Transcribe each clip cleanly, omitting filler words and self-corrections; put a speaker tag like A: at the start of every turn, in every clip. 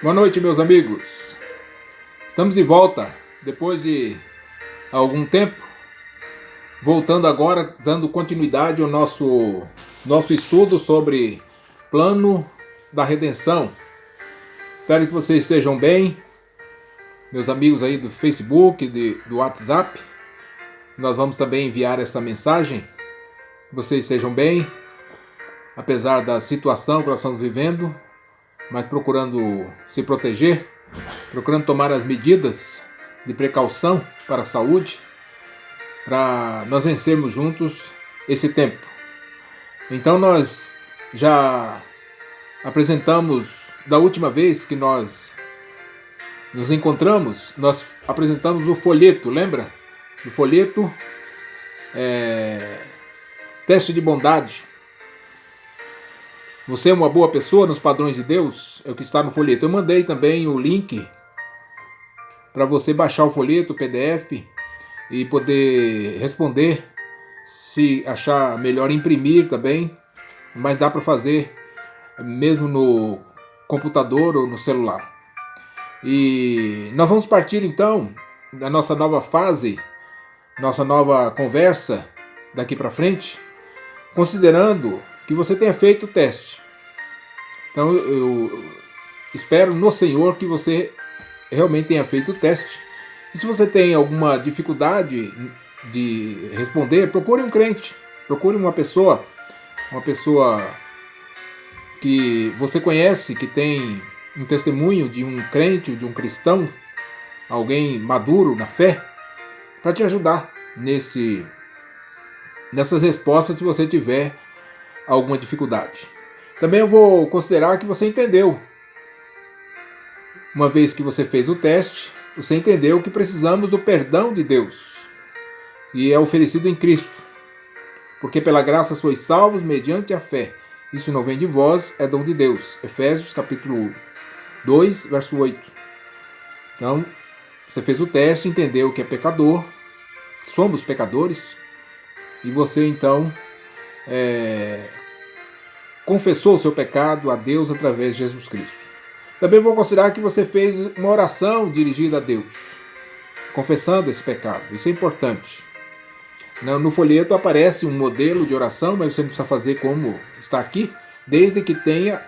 A: Boa noite, meus amigos. Estamos de volta depois de algum tempo, voltando agora, dando continuidade ao nosso estudo sobre plano da redenção. Espero que vocês estejam bem, meus amigos aí do Facebook, do WhatsApp. Nós vamos também enviar esta mensagem. Que vocês estejam bem, apesar da situação que nós estamos vivendo, mas procurando se proteger, procurando tomar as medidas de precaução para a saúde, para nós vencermos juntos esse tempo. Então nós já apresentamos, da última vez que nós nos encontramos, nós apresentamos o folheto, lembra? O folheto Teste de Bondade. Você é uma boa pessoa nos padrões de Deus? É o que está no folheto. Eu mandei também o link para você baixar o folheto, o PDF, e poder responder, se achar melhor imprimir também, mas dá para fazer mesmo no computador ou no celular. E nós vamos partir então da nossa nova fase, nossa nova conversa daqui para frente, considerando que você tenha feito o teste. Então eu espero no Senhor que você realmente tenha feito o teste. E se você tem alguma dificuldade de responder, procure um crente, procure uma pessoa que você conhece, que tem um testemunho de um crente, de um cristão, alguém maduro na fé, para te ajudar nessas respostas se você tiver alguma dificuldade. Também eu vou considerar que você entendeu. Uma vez que você fez o teste, você entendeu que precisamos do perdão de Deus, e é oferecido em Cristo. Porque pela graça sois salvos mediante a fé. Isso não vem de vós, é dom de Deus. Efésios capítulo 2, verso 8. Então, você fez o teste, entendeu que é pecador, somos pecadores, e você então confessou o seu pecado a Deus através de Jesus Cristo. Também vou considerar que você fez uma oração dirigida a Deus, confessando esse pecado. Isso é importante. No folheto aparece um modelo de oração, mas você não precisa fazer como está aqui, desde que tenha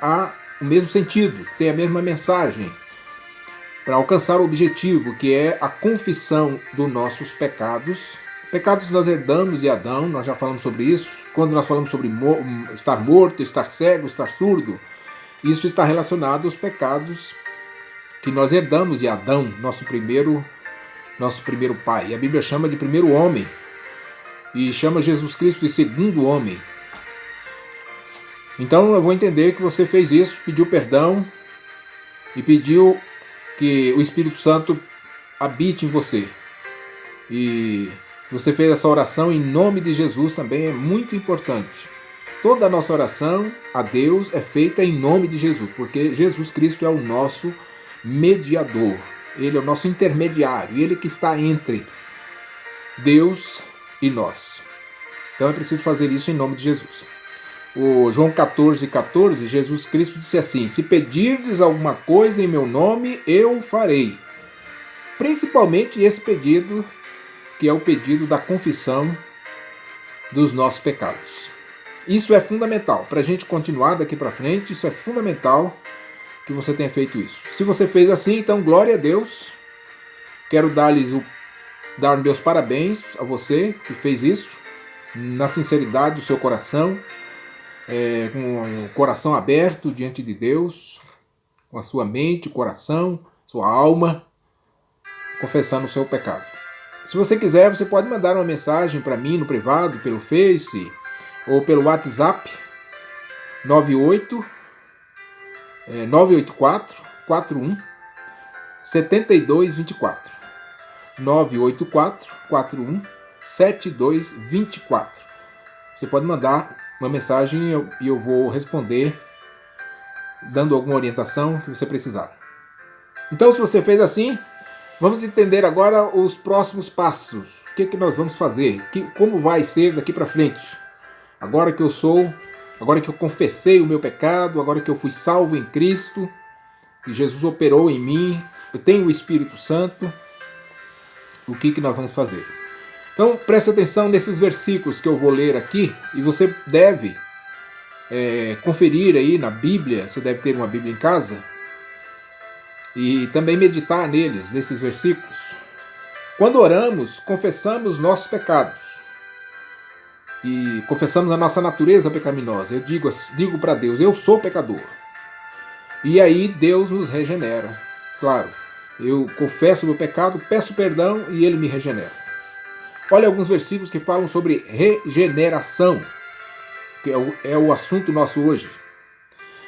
A: o mesmo sentido, tenha a mesma mensagem, para alcançar o objetivo, que é a confissão dos nossos pecados. Pecados que nós herdamos de Adão, nós já falamos sobre isso. Quando nós falamos sobre estar morto, estar cego, estar surdo, isso está relacionado aos pecados que nós herdamos de Adão, nosso primeiro pai. A Bíblia chama de primeiro homem e chama Jesus Cristo de segundo homem. Então eu vou entender que você fez isso, pediu perdão e pediu que o Espírito Santo habite em você. E você fez essa oração em nome de Jesus, também é muito importante. Toda a nossa oração a Deus é feita em nome de Jesus, porque Jesus Cristo é o nosso mediador. Ele é o nosso intermediário, ele que está entre Deus e nós. Então é preciso fazer isso em nome de Jesus. O João 14,14, Jesus Cristo disse assim: se pedirdes alguma coisa em meu nome, eu farei. Principalmente esse pedido, que é o pedido da confissão dos nossos pecados. Isso é fundamental. Para a gente continuar daqui para frente, isso é fundamental que você tenha feito isso. Se você fez assim, então glória a Deus. Quero dar meus parabéns a você que fez isso, na sinceridade do seu coração, com o coração aberto diante de Deus, com a sua mente, coração, sua alma, confessando o seu pecado. Se você quiser, você pode mandar uma mensagem para mim no privado, pelo Face ou pelo WhatsApp 984 41 7224. 984 41 7224. Você pode mandar uma mensagem e eu vou responder dando alguma orientação que você precisar. Então, se você fez assim, vamos entender agora os próximos passos. O que nós vamos fazer? Como vai ser daqui para frente? Agora que eu confessei o meu pecado, agora que eu fui salvo em Cristo, que Jesus operou em mim, eu tenho o Espírito Santo, o que nós vamos fazer? Então preste atenção nesses versículos que eu vou ler aqui, e você deve conferir aí na Bíblia, você deve ter uma Bíblia em casa, e também meditar nesses versículos. Quando oramos, confessamos nossos pecados e confessamos a nossa natureza pecaminosa. Eu digo para Deus, eu sou pecador. E aí Deus nos regenera. Claro, eu confesso o meu pecado, peço perdão e Ele me regenera. Olha alguns versículos que falam sobre regeneração, que é o assunto nosso hoje.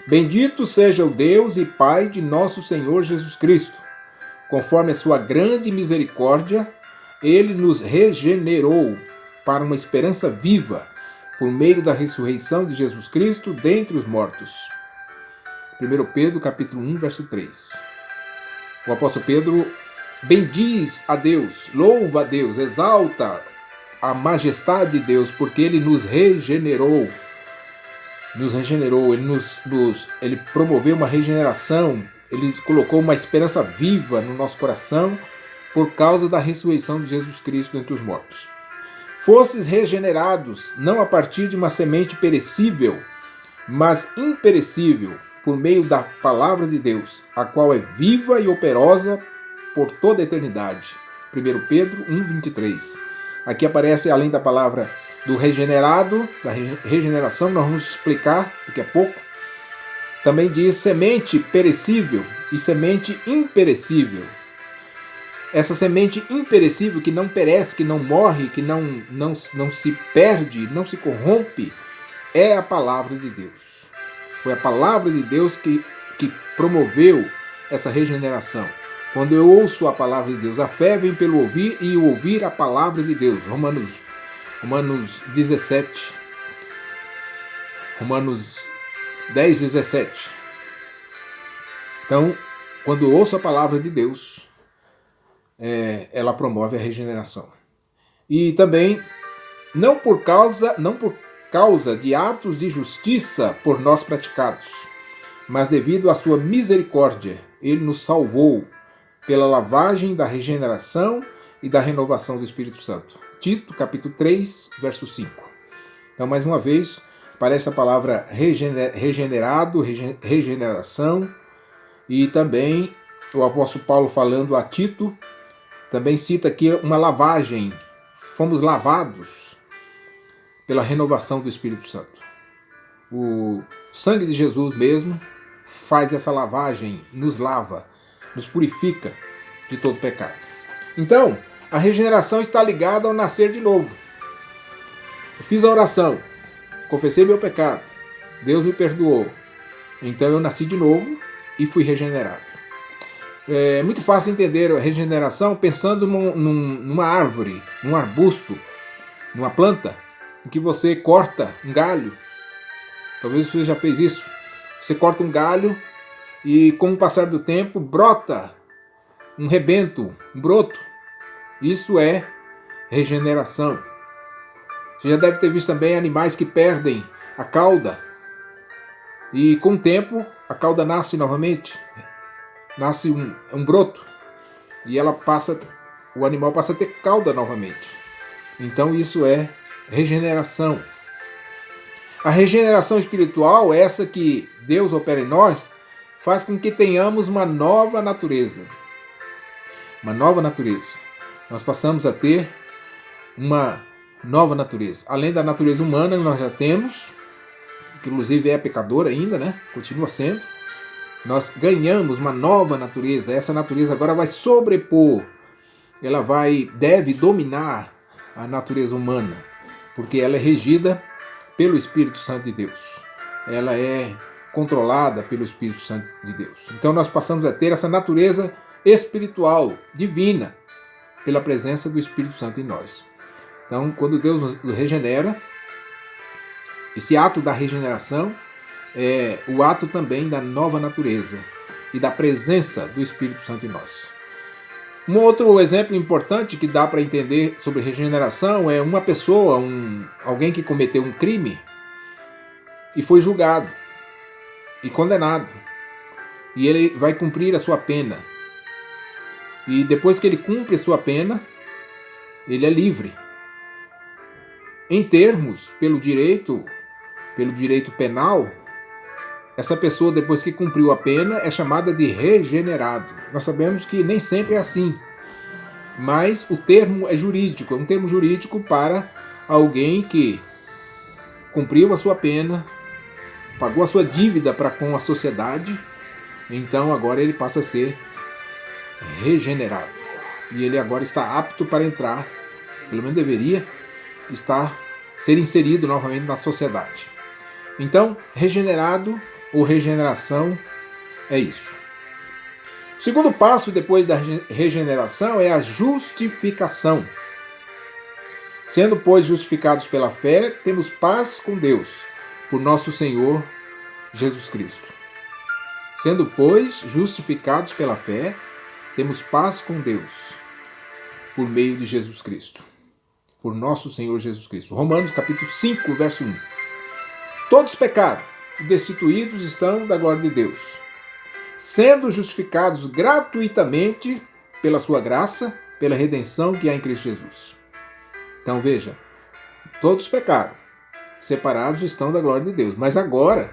A: Bendito seja o Deus e Pai de nosso Senhor Jesus Cristo. Conforme a sua grande misericórdia, Ele nos regenerou para uma esperança viva, por meio da ressurreição de Jesus Cristo dentre os mortos. 1 Pedro capítulo 1, verso 3. O apóstolo Pedro bendiz a Deus, louva a Deus, exalta a majestade de Deus, porque Ele nos regenerou. Ele promoveu uma regeneração, Ele colocou uma esperança viva no nosso coração por causa da ressurreição de Jesus Cristo dentre os mortos. Fosses regenerados não a partir de uma semente perecível, mas imperecível, por meio da palavra de Deus, a qual é viva e operosa por toda a eternidade. 1 Pedro 1,23. Aqui aparece, além da palavra do regenerado, da regeneração, nós vamos explicar daqui a pouco. Também diz semente perecível e semente imperecível. Essa semente imperecível, que não perece, que não morre, que não se perde, não se corrompe, é a palavra de Deus. Foi a palavra de Deus que promoveu essa regeneração. Quando eu ouço a palavra de Deus, a fé vem pelo ouvir e o ouvir a palavra de Deus. Romanos 17. Romanos 10, 17. Então, quando eu ouço a palavra de Deus, ela promove a regeneração. E também, não por causa de atos de justiça por nós praticados, mas devido à sua misericórdia, Ele nos salvou pela lavagem da regeneração e da renovação do Espírito Santo. Tito, capítulo 3, verso 5. Então, mais uma vez, aparece a palavra regenerado, regeneração, e também o apóstolo Paulo falando a Tito, também cita aqui uma lavagem. Fomos lavados pela renovação do Espírito Santo. O sangue de Jesus mesmo faz essa lavagem, nos lava, nos purifica de todo pecado. Então, a regeneração está ligada ao nascer de novo. Eu fiz a oração, confessei meu pecado, Deus me perdoou, então eu nasci de novo e fui regenerado. É muito fácil entender a regeneração pensando numa árvore, num arbusto, numa planta, em que você corta um galho. Talvez você já fez isso. Você corta um galho e com o passar do tempo brota um rebento, um broto. Isso é regeneração. Você já deve ter visto também animais que perdem a cauda e com o tempo a cauda nasce novamente. Nasce um broto e o animal passa a ter cauda novamente. Então isso é regeneração. A regeneração espiritual, essa que Deus opera em nós, faz com que tenhamos uma nova natureza. Uma nova natureza. Nós passamos a ter uma nova natureza. Além da natureza humana que nós já temos, que inclusive é pecadora ainda, né? Continua sendo. Nós ganhamos uma nova natureza. Essa natureza agora vai sobrepor. Ela deve dominar a natureza humana, porque ela é regida pelo Espírito Santo de Deus. Ela é controlada pelo Espírito Santo de Deus. Então nós passamos a ter essa natureza espiritual, divina, pela presença do Espírito Santo em nós. Então, quando Deus nos regenera, esse ato da regeneração é o ato também da nova natureza e da presença do Espírito Santo em nós. Um outro exemplo importante que dá para entender sobre regeneração é uma pessoa, alguém que cometeu um crime e foi julgado e condenado. e ele vai cumprir a sua pena. E depois que ele cumpre a sua pena, ele é livre. Em termos, pelo direito penal, essa pessoa, depois que cumpriu a pena, é chamada de regenerado. Nós sabemos que nem sempre é assim, mas o termo é jurídico, é um termo jurídico para alguém que cumpriu a sua pena, pagou a sua dívida para com a sociedade, então agora ele passa a ser regenerado. E ele agora está apto para entrar, pelo menos deveria ser inserido novamente na sociedade. Então, regenerado ou regeneração é isso. O segundo passo depois da regeneração é a justificação. Sendo, pois, justificados pela fé, temos paz com Deus, por nosso Senhor Jesus Cristo. Sendo, pois, justificados pela fé, temos paz com Deus, por meio de Jesus Cristo, por nosso Senhor Jesus Cristo. Romanos capítulo 5, verso 1. Todos pecaram, destituídos estão da glória de Deus, sendo justificados gratuitamente pela sua graça, pela redenção que há em Cristo Jesus. Então veja, todos pecaram, separados estão da glória de Deus. Mas agora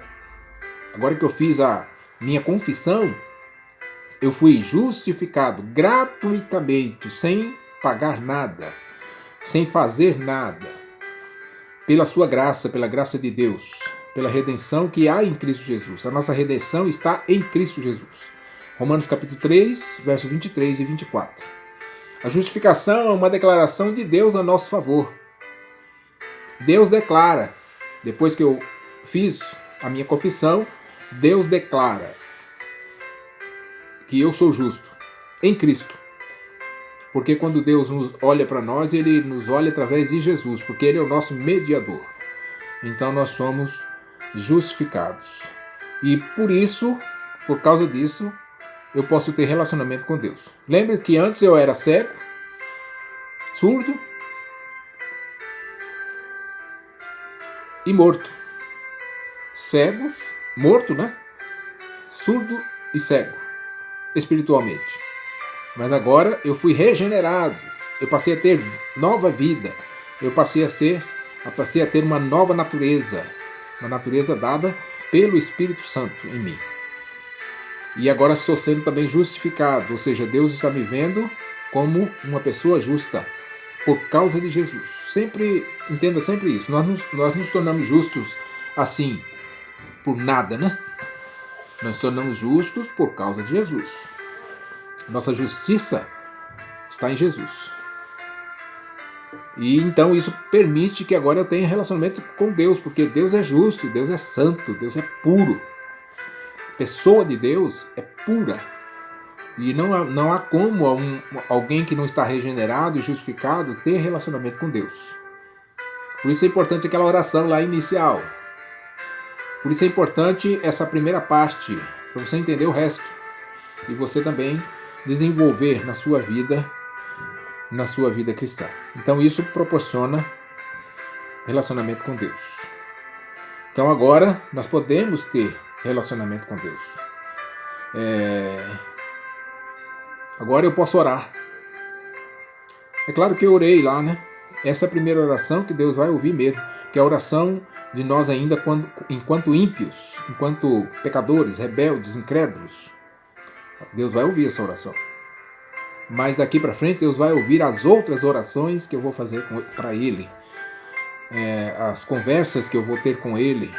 A: que eu fiz a minha confissão, eu fui justificado gratuitamente, sem pagar nada, sem fazer nada, pela sua graça, pela graça de Deus, pela redenção que há em Cristo Jesus. A nossa redenção está em Cristo Jesus. Romanos capítulo 3, versos 23 e 24. A justificação é uma declaração de Deus a nosso favor. Deus declara, depois que eu fiz a minha confissão, Deus declara que eu sou justo em Cristo. Porque quando Deus nos olha para nós, Ele nos olha através de Jesus, porque Ele é o nosso mediador. Então nós somos justificados. E por isso, por causa disso, eu posso ter relacionamento com Deus. Lembre que antes eu era cego, surdo e morto. Cego, morto, né? Surdo e cego, espiritualmente. Mas agora eu fui regenerado. Eu passei a ter nova vida. Eu passei a ter uma nova natureza. Uma natureza dada pelo Espírito Santo em mim. E agora estou sendo também justificado, ou seja, Deus está me vendo como uma pessoa justa por causa de Jesus. Entenda sempre isso. Nós nos tornamos justos assim, por nada, né? Nós nos tornamos justos por causa de Jesus. Nossa justiça está em Jesus. E então isso permite que agora eu tenha relacionamento com Deus, porque Deus é justo, Deus é santo, Deus é puro. A pessoa de Deus é pura. E não há como alguém que não está regenerado e justificado ter relacionamento com Deus. Por isso é importante aquela oração lá inicial. Por isso é importante essa primeira parte, para você entender o resto. E você também desenvolver na sua vida cristã. Então isso proporciona relacionamento com Deus. Então agora nós podemos ter relacionamento com Deus. Agora eu posso orar. É claro que eu orei lá, né? Essa é a primeira oração que Deus vai ouvir mesmo, que é a oração de nós ainda enquanto ímpios, enquanto pecadores, rebeldes, incrédulos. Deus vai ouvir essa oração. Mas daqui para frente Deus vai ouvir as outras orações que eu vou fazer para Ele. As conversas que eu vou ter com Ele,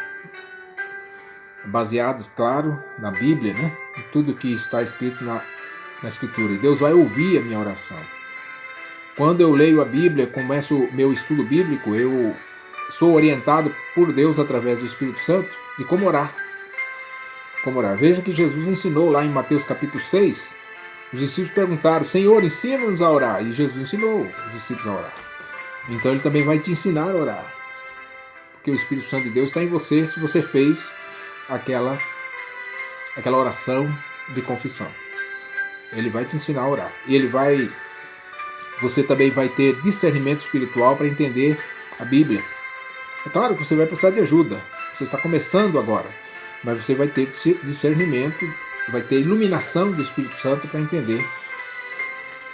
A: baseadas, claro, na Bíblia, né? Em tudo que está escrito na Escritura. E Deus vai ouvir a minha oração. Quando eu leio a Bíblia, começo o meu estudo bíblico, eu sou orientado por Deus através do Espírito Santo de como orar. Veja que Jesus ensinou lá em Mateus capítulo 6, os discípulos perguntaram: Senhor, ensina-nos a orar. E Jesus ensinou os discípulos a orar. Então Ele também vai te ensinar a orar. Porque o Espírito Santo de Deus está em você se você fez aquela oração de confissão. Ele vai te ensinar a orar. E você também vai ter discernimento espiritual para entender a Bíblia. É claro que você vai precisar de ajuda. Você está começando agora. Mas você vai ter discernimento vai ter iluminação do Espírito Santo para entender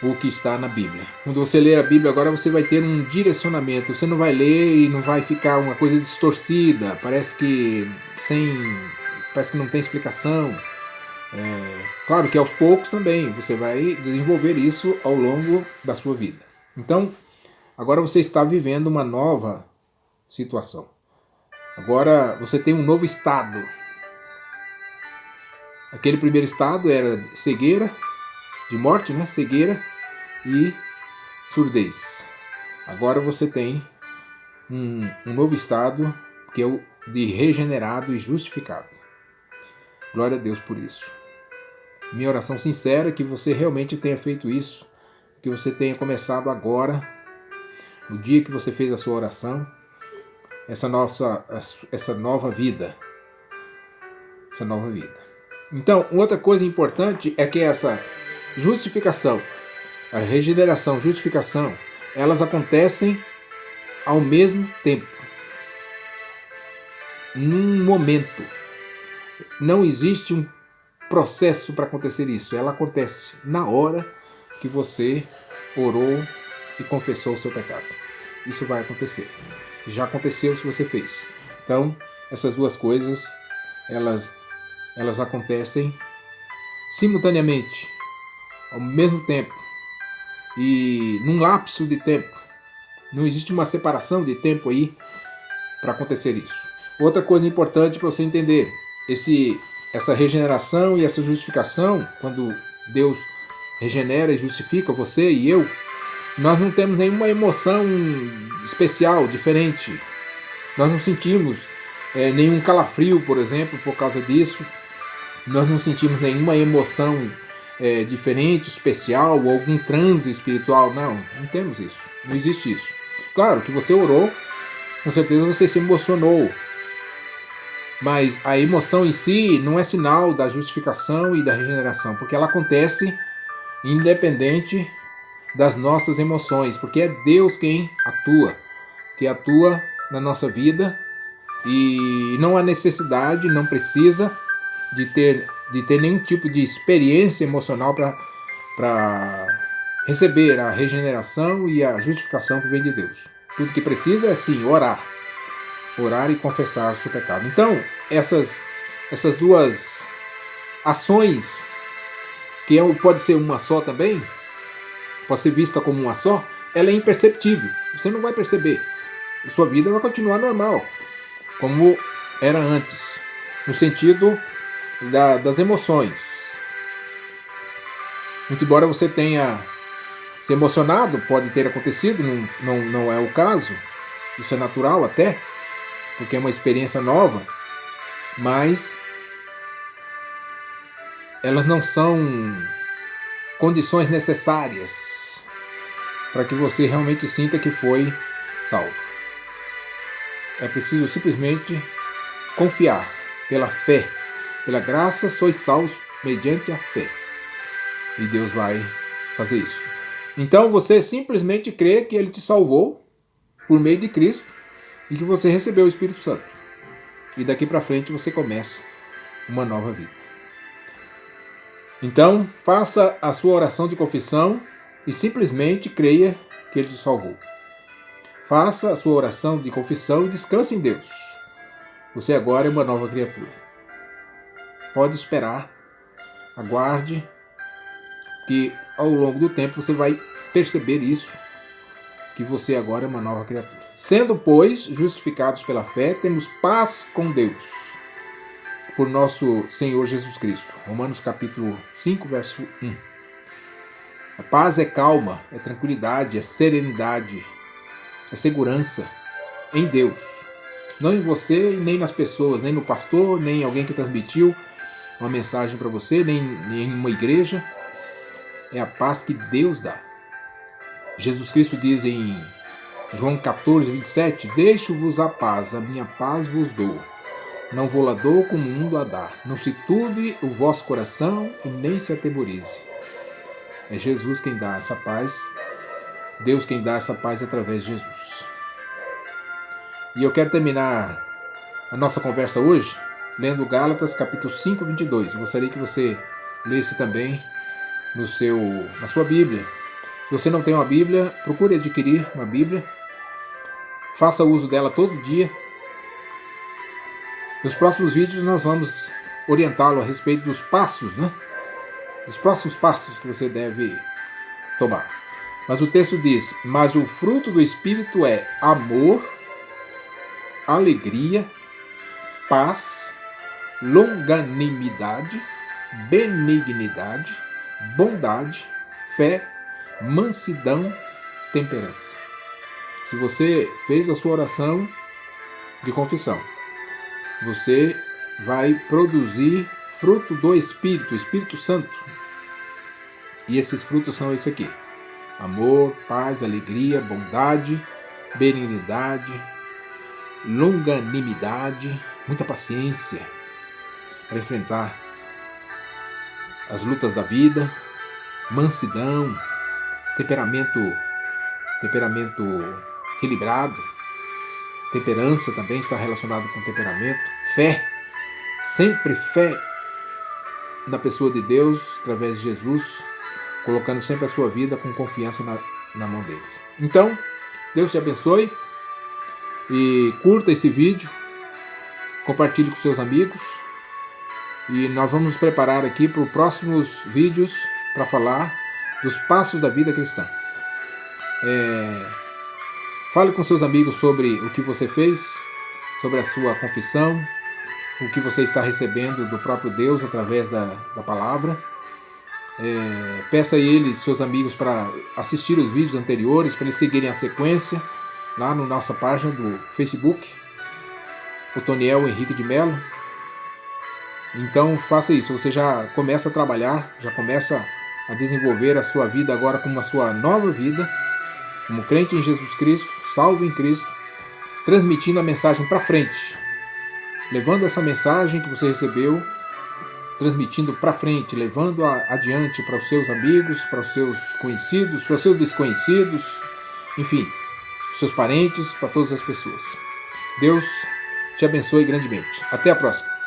A: o que está na Bíblia. Quando você ler a Bíblia agora, você vai ter um direcionamento. Você não vai ler e não vai ficar uma coisa distorcida, parece que não tem explicação. Claro que aos poucos também você vai desenvolver isso ao longo da sua vida. Então, agora você está vivendo uma nova situação. Agora você tem um novo estado. Aquele primeiro estado era cegueira, de morte, né? Cegueira e surdez. Agora você tem um novo estado que é o de regenerado e justificado. Glória a Deus por isso. Minha oração sincera é que você realmente tenha feito isso, que você tenha começado agora, no dia que você fez a sua oração, essa nova vida. Essa nova vida. Então, outra coisa importante é que essa justificação, a regeneração, justificação, elas acontecem ao mesmo tempo. Num momento. Não existe um processo para acontecer isso. Ela acontece na hora que você orou e confessou o seu pecado. Isso vai acontecer. Já aconteceu se você fez. Então, essas duas coisas, elas acontecem simultaneamente, ao mesmo tempo e num lapso de tempo. Não existe uma separação de tempo aí para acontecer isso. Outra coisa importante para você entender, essa regeneração e essa justificação, quando Deus regenera e justifica você e eu, nós não temos nenhuma emoção especial, diferente. Nós não sentimos nenhum calafrio, por exemplo, por causa disso. Nós não sentimos nenhuma emoção diferente, especial, ou algum transe espiritual. Não temos isso. Não existe isso. Claro que você orou, com certeza você se emocionou. Mas a emoção em si não é sinal da justificação e da regeneração, porque ela acontece independente das nossas emoções, porque é Deus quem atua na nossa vida, e não há necessidade, não precisa de ter nenhum tipo de experiência emocional para receber a regeneração e a justificação que vem de Deus. Tudo que precisa é sim orar e confessar o seu pecado. Então, essas duas ações, que pode ser uma só também, pode ser vista como uma só, ela é imperceptível. Você não vai perceber. A sua vida vai continuar normal, como era antes, no sentido das emoções. Muito embora você tenha se emocionado, pode ter acontecido, não é o caso, isso é natural até, porque é uma experiência nova, mas elas não são condições necessárias para que você realmente sinta que foi salvo. É preciso simplesmente confiar pela fé. Pela graça sois salvos mediante a fé. E Deus vai fazer isso. Então você simplesmente crê que Ele te salvou por meio de Cristo e que você recebeu o Espírito Santo. E daqui para frente você começa uma nova vida. Então faça a sua oração de confissão e simplesmente creia que Ele te salvou. Faça a sua oração de confissão e descanse em Deus. Você agora é uma nova criatura. Pode esperar, aguarde, que ao longo do tempo você vai perceber isso, que você agora é uma nova criatura. Sendo, pois, justificados pela fé, temos paz com Deus, por nosso Senhor Jesus Cristo. Romanos capítulo 5, verso 1. A paz é calma, é tranquilidade, é serenidade, é segurança em Deus. Não em você, nem nas pessoas, nem no pastor, nem em alguém que transmitiu uma mensagem para você, nem em uma igreja. É a paz que Deus dá. Jesus Cristo diz em João 14, 27, deixo-vos a paz, a minha paz vos dou. Não vou lá dou como o mundo a dar. Não se turbe o vosso coração e nem se atemorize. É Jesus quem dá essa paz. Deus quem dá essa paz através de Jesus. E eu quero terminar a nossa conversa hoje lendo Gálatas capítulo 5, 22. Eu gostaria que você lesse também na sua Bíblia. Se você não tem uma Bíblia, procure adquirir uma Bíblia. Faça uso dela todo dia. Nos próximos vídeos nós vamos orientá-lo a respeito dos passos, dos próximos passos que você deve tomar. Mas o texto diz: mas o fruto do Espírito é amor, alegria, paz, longanimidade, benignidade, bondade, fé, mansidão, temperança. Se você fez a sua oração de confissão, você vai produzir fruto do Espírito, o Espírito Santo. E esses frutos são esse aqui: amor, paz, alegria, bondade, benignidade, longanimidade, muita paciência para enfrentar as lutas da vida, mansidão, temperamento equilibrado. Temperança também está relacionado com temperamento. Fé, sempre fé na pessoa de Deus, através de Jesus, colocando sempre a sua vida com confiança na mão deles. Então, Deus te abençoe e curta esse vídeo, compartilhe com seus amigos e nós vamos nos preparar aqui para os próximos vídeos para falar dos passos da vida cristã. Fale com seus amigos sobre o que você fez, sobre a sua confissão, o que você está recebendo do próprio Deus através da palavra. Peça a eles, seus amigos, para assistir os vídeos anteriores, para eles seguirem a sequência lá na nossa página do Facebook, Otoniel Henrique de Mello. Então faça isso, você já começa a trabalhar, já começa a desenvolver a sua vida agora como uma sua nova vida, como crente em Jesus Cristo, salvo em Cristo, transmitindo a mensagem para frente, levando essa mensagem que você recebeu, transmitindo para frente, levando adiante para os seus amigos, para os seus conhecidos, para os seus desconhecidos, enfim, seus parentes, para todas as pessoas. Deus te abençoe grandemente. Até a próxima.